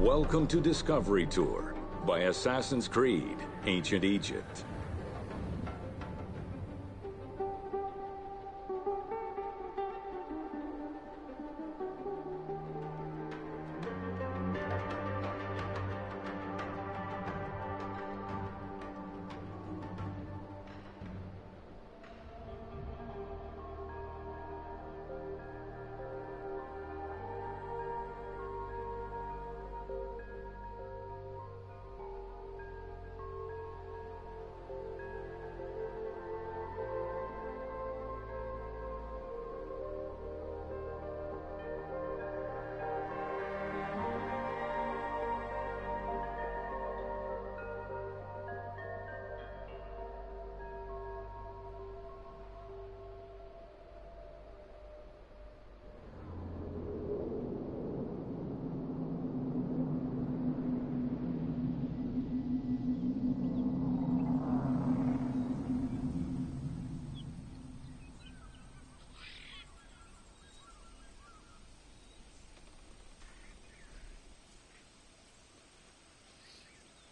Welcome to Discovery Tour by Assassin's Creed, Ancient Egypt.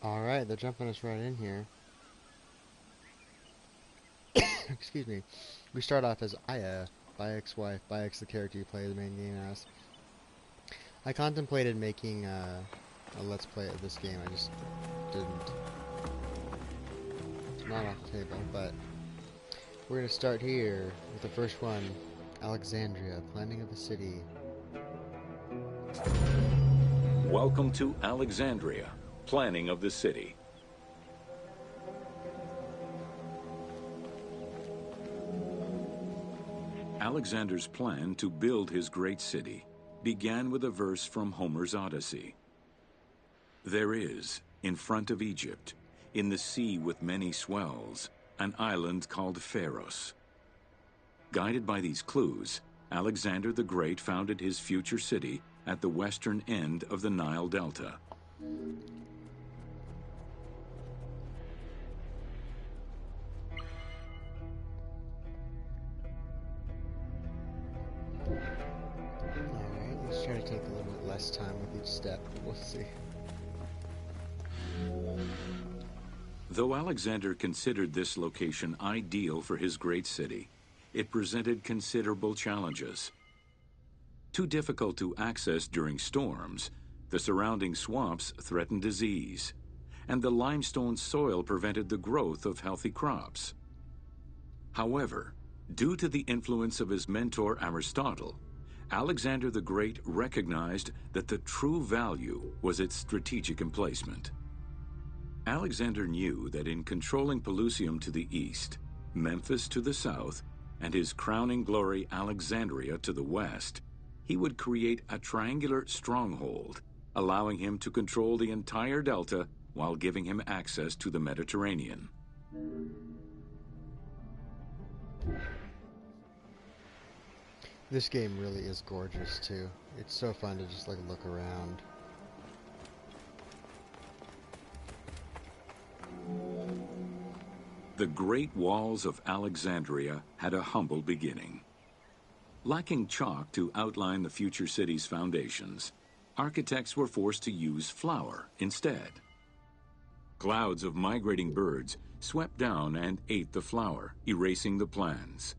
Alright, they're jumping us right in here. Excuse me. We start off as Aya, Bayek's wife. Bayek's the character you play the main game as. I contemplated making a let's play of this game, I just didn't. It's not off the table, but we're going to start here with the first one, Alexandria, planning of the city. Welcome to Alexandria, planning of the city. Alexander's plan to build his great city began with a verse from Homer's Odyssey. There is, in front of Egypt, in the sea with many swells, an island called Pharaohs. Guided by these clues, Alexander the Great founded his future city at the western end of the Nile Delta. Alright, let's try to take a little bit less time with each step. We'll see. Though Alexander considered this location ideal for his great city, it presented considerable challenges. Too difficult to access during storms, the surrounding swamps threatened disease, and the limestone soil prevented the growth of healthy crops. However, due to the influence of his mentor Aristotle, Alexander the Great recognized that the true value was its strategic emplacement. Alexander knew that in controlling Pelusium to the east, Memphis to the south, and his crowning glory Alexandria to the west, he would create a triangular stronghold, allowing him to control the entire delta while giving him access to the Mediterranean. This game really is gorgeous too. It's so fun to just look around. The great walls of Alexandria had a humble beginning. Lacking chalk to outline the future city's foundations, architects were forced to use flour instead. Clouds of migrating birds swept down and ate the flour, erasing the plans.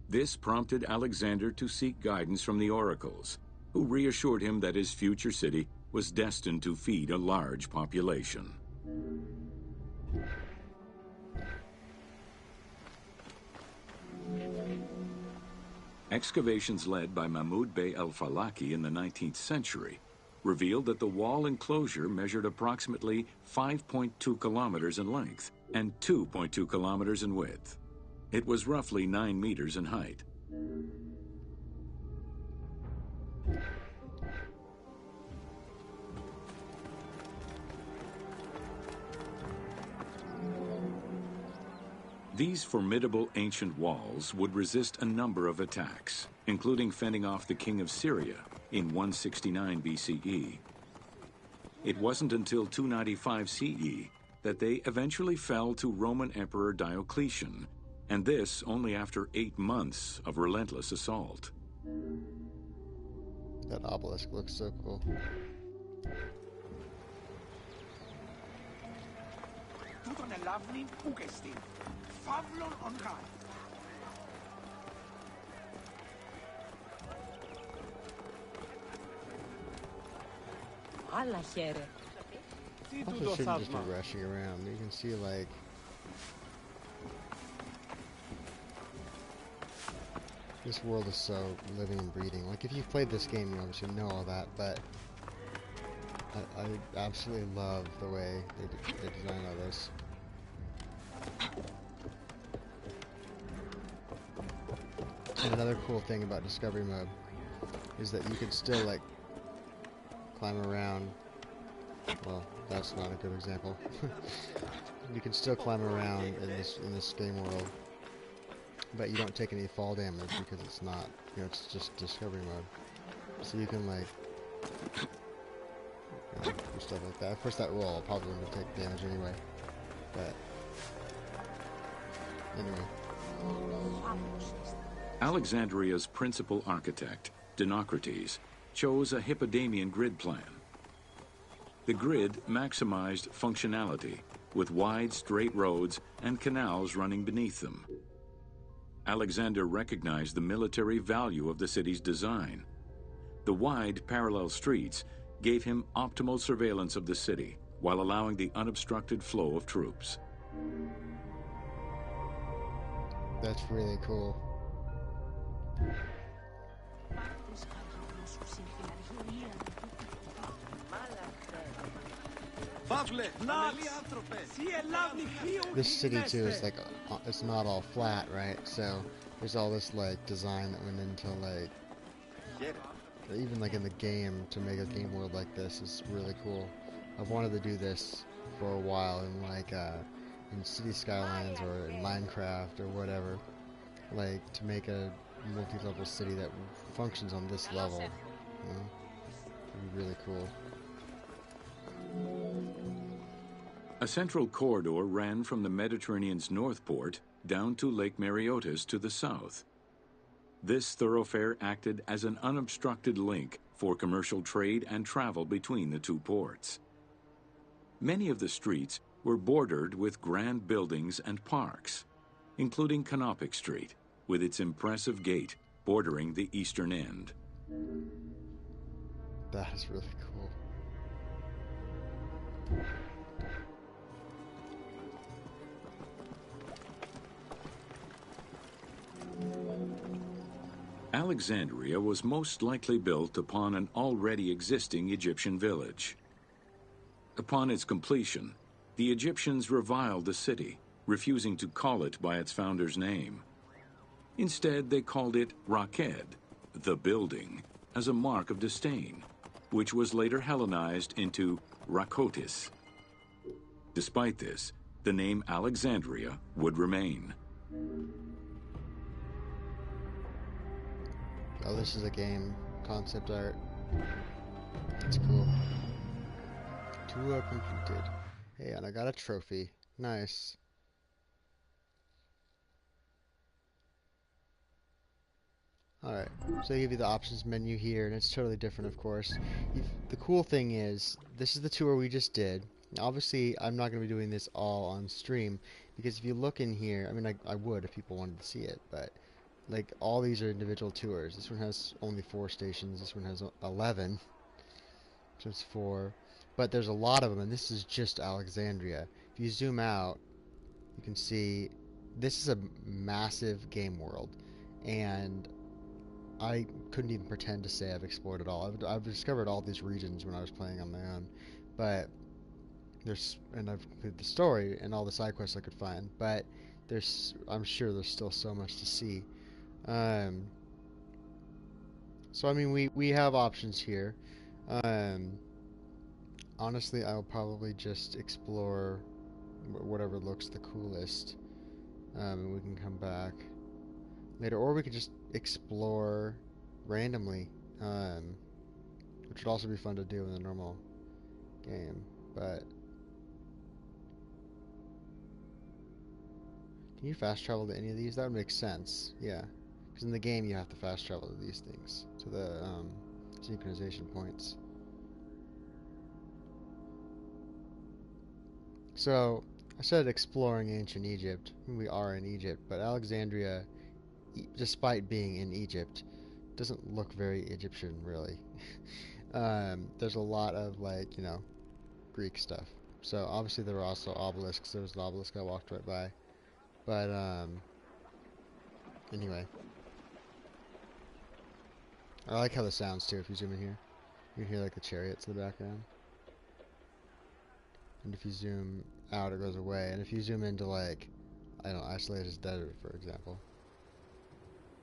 This prompted Alexander to seek guidance from the oracles, who reassured him that his future city was destined to feed a large population. Excavations led by Mahmud Bey el-Falaki in the 19th century revealed that the wall enclosure measured approximately 5.2 kilometers in length and 2.2 kilometers in width. It was roughly 9 meters in height. These formidable ancient walls would resist a number of attacks, including fending off the king of Syria in 169 BCE. It wasn't until 295 CE that they eventually fell to Roman Emperor Diocletian, and this only after 8 months of relentless assault. That obelisk looks so cool. Τούτον ελάβνην ούκεστην. Φαύλον ον γάρ. Άλλα χαίρε. Τι Also τούτο shouldn't just be θαύμα. rushing around. You can see like this world is so living and breathing. Like if you've played this game, you obviously know all that, but I absolutely love the way they design all this. And another cool thing about Discovery Mode is that you can still like climb around. Well, that's not a good example. You can still climb around in this game world, but you don't take any fall damage because it's not, you know, it's just Discovery Mode. So you can like, you know, do stuff like that. Of course, that roll probably wouldn't take damage anyway. But anyway. Alexandria's principal architect, Dinocrates, chose a Hippodamian grid plan. The grid maximized functionality, with wide, straight roads and canals running beneath them. Alexander recognized the military value of the city's design. The wide, parallel streets gave him optimal surveillance of the city, while allowing the unobstructed flow of troops. That's really cool. This city too is like, it's not all flat, right? So there's all this like design that went into like, even like in the game, to make a game world like this is really cool. I've wanted to do this for a while in like in City Skylines or in Minecraft or whatever, like to make a multi-level city that functions on this level. You know? It'd be really cool. A central corridor ran from the Mediterranean's north port down to Lake Mareotis to the south. This thoroughfare acted as an unobstructed link for commercial trade and travel between the two ports. Many of the streets were bordered with grand buildings and parks, including Canopic Street, with its impressive gate bordering the eastern end. That is really cool. Alexandria was most likely built upon an already existing Egyptian village. Upon its completion, the Egyptians reviled the city, refusing to call it by its founder's name. Instead, they called it Raked, the building, as a mark of disdain, which was later Hellenized into Rakotis. Despite this, the name Alexandria would remain. Oh, this is a game concept art. That's cool. Tour completed. Hey, and I got a trophy. Nice. Alright, so they give you the options menu here, and it's totally different, of course. The cool thing is, this is the tour we just did. Now, obviously, I'm not going to be doing this all on stream, because if you look in here, I mean, I would if people wanted to see it, but like, all these are individual tours. This one has only 4 stations, this one has 11, so it's 4. But there's a lot of them, and this is just Alexandria. If you zoom out, you can see this is a massive game world, and I couldn't even pretend to say I've explored it all. I've discovered all these regions when I was playing on my own, but and I've completed the story and all the side quests I could find, but I'm sure there's still so much to see. So I mean, we have options here. Honestly, I'll probably just explore whatever looks the coolest, and we can come back later, or we could just explore randomly, which would also be fun to do in the normal game. But can you fast travel to any of these? That would make sense, yeah, because in the game you have to fast travel to these things, to the synchronization points. So I said exploring ancient Egypt. We are in Egypt, but Alexandria, despite being in Egypt, doesn't look very Egyptian, really. There's a lot of, like, you know, Greek stuff. So obviously there were also obelisks. There was an obelisk I walked right by. But anyway, I like how this sounds too. If you zoom in here, you can hear like the chariots in the background. And if you zoom out, it goes away. And if you zoom into, like, I don't know, isolated desert, for example,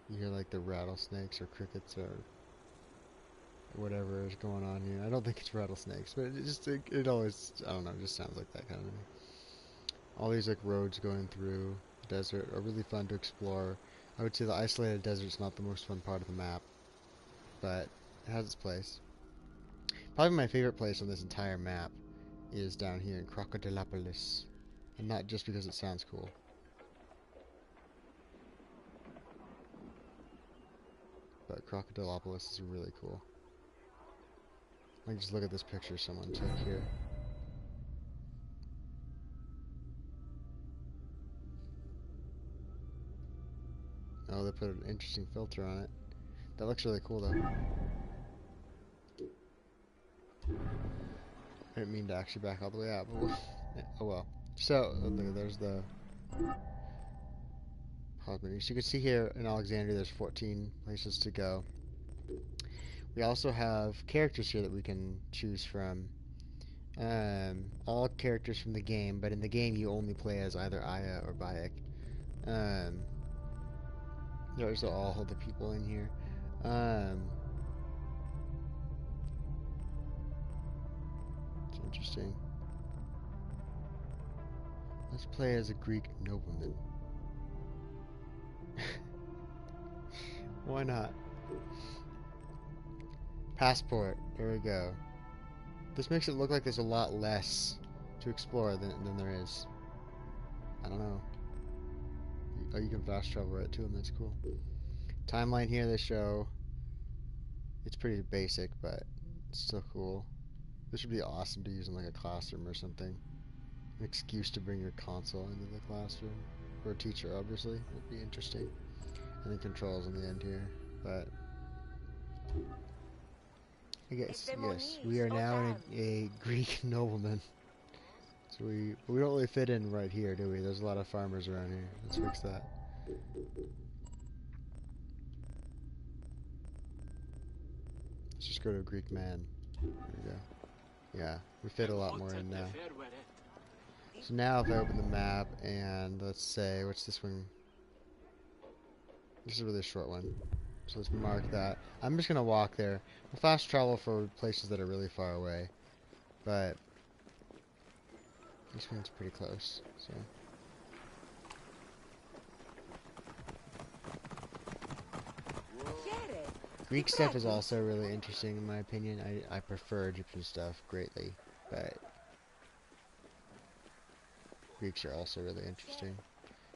you hear like the rattlesnakes or crickets or whatever is going on here. I don't think it's rattlesnakes, but it always, I don't know, it just sounds like that kind of thing. All these like roads going through the desert are really fun to explore. I would say the isolated desert's not the most fun part of the map, but it has its place. Probably my favorite place on this entire map is down here in Crocodilopolis, and not just because it sounds cool. But Crocodilopolis is really cool. Like, just look at this picture someone took here. Oh, they put an interesting filter on it. That looks really cool, though. I didn't mean to actually back all the way out, but oh well. So, there's the pause menu. So you can see here in Alexandria there's 14 places to go. We also have characters here that we can choose from. All characters from the game, but in the game you only play as either Aya or Bayek. There's all the people in here. It's interesting. Let's play as a Greek nobleman. Why not? Passport. There we go. This makes it look like there's a lot less to explore than there is. I don't know. Oh, you can fast travel right to them. That's cool. Timeline here they show. It's pretty basic, but it's still cool. This would be awesome to use in like a classroom or something. An excuse to bring your console into the classroom. For a teacher, obviously. It'd be interesting. And then controls on the end here. But I guess, yes, we are now a Greek nobleman. So we don't really fit in right here, do we? There's a lot of farmers around here. Let's fix that. Let's just go to a Greek man. There we go. Yeah, we fit a lot more in now. So now if I open the map and let's say, what's this one? This is a really short one. So let's mark that. I'm just going to walk there. We'll fast travel for places that are really far away. But this one's pretty close. So Greek stuff is also really interesting in my opinion. I prefer Egyptian stuff greatly, but Greeks are also really interesting.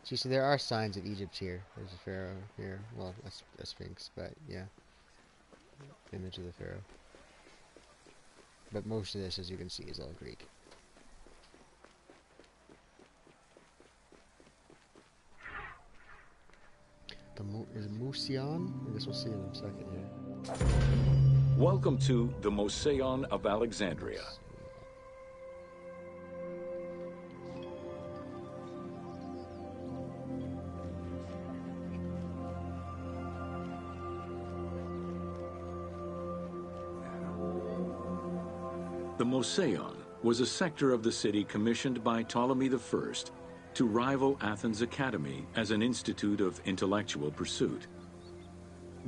So there are signs of Egypt here. There's a pharaoh here. Well, that's a sphinx, but yeah. Image of the pharaoh. But most of this, as you can see, is all Greek. Is it Mouseion? I guess we'll see in a second here. Welcome to the Mouseion of Alexandria. The Mouseion was a sector of the city commissioned by Ptolemy I to rival Athens' Academy as an institute of intellectual pursuit.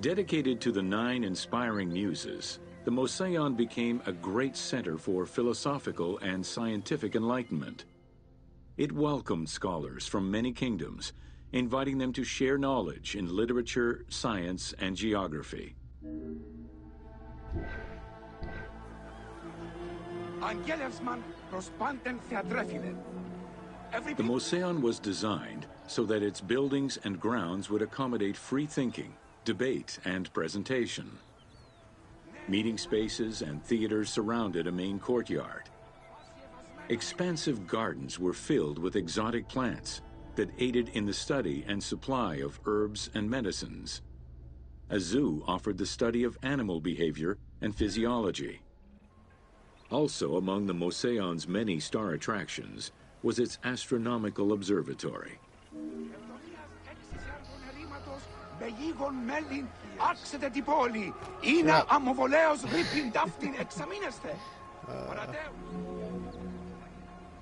Dedicated to the 9 inspiring muses, the Mouseion became a great center for philosophical and scientific enlightenment. It welcomed scholars from many kingdoms, inviting them to share knowledge in literature, science, and geography. The Mouseion was designed so that its buildings and grounds would accommodate free thinking, debate, and presentation. Meeting spaces and theaters surrounded a main courtyard. Expansive gardens were filled with exotic plants that aided in the study and supply of herbs and medicines. A zoo offered the study of animal behavior and physiology. Also among the Mouseion's many star attractions was its astronomical observatory.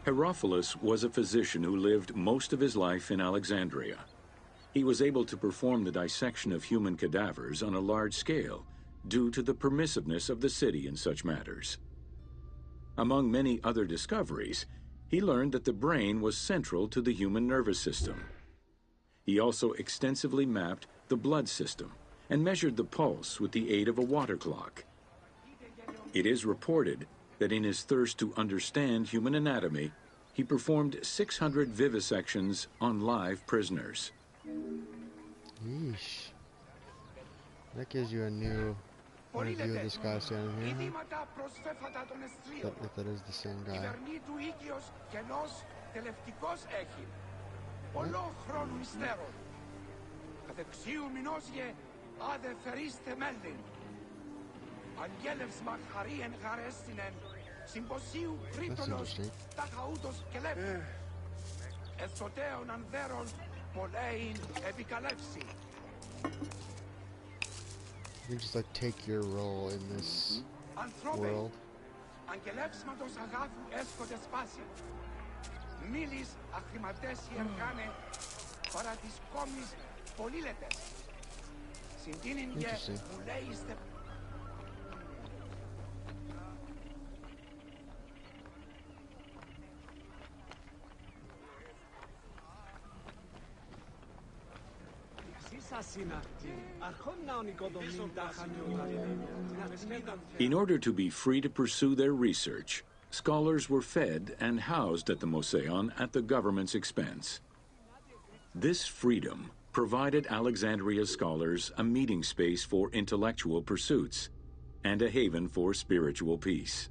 Herophilus was a physician who lived most of his life in Alexandria. He was able to perform the dissection of human cadavers on a large scale due to the permissiveness of the city in such matters. Among many other discoveries, he learned that the brain was central to the human nervous system. He also extensively mapped the blood system and measured the pulse with the aid of a water clock. It is reported that in his thirst to understand human anatomy, he performed 600 vivisections on live prisoners. Yeesh. That gives you a new point of view of this guy standing here. If that is the same guy. That's interesting. You can just like take your role in this world. Interesting. In order to be free to pursue their research, scholars were fed and housed at the Mouseion at the government's expense. This freedom provided Alexandria's scholars a meeting space for intellectual pursuits and a haven for spiritual peace.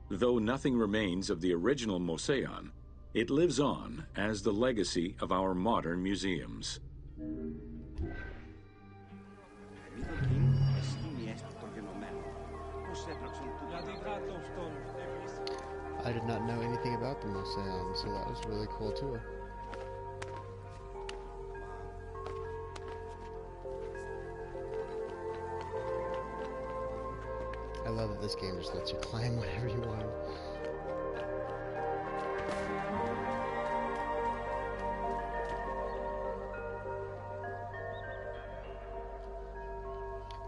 Though nothing remains of the original Mouseion, it lives on as the legacy of our modern museums. I did not know anything about the Mouseion, so that was really cool too. I love that this game just lets you climb whatever you want.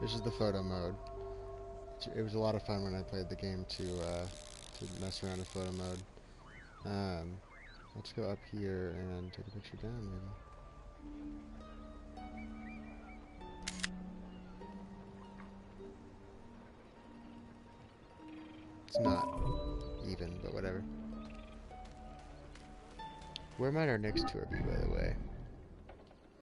This is the photo mode. It was a lot of fun when I played the game to mess around in photo mode. Let's go up here and take a picture down, maybe. It's not even, but whatever. Where might our next tour be, by the way?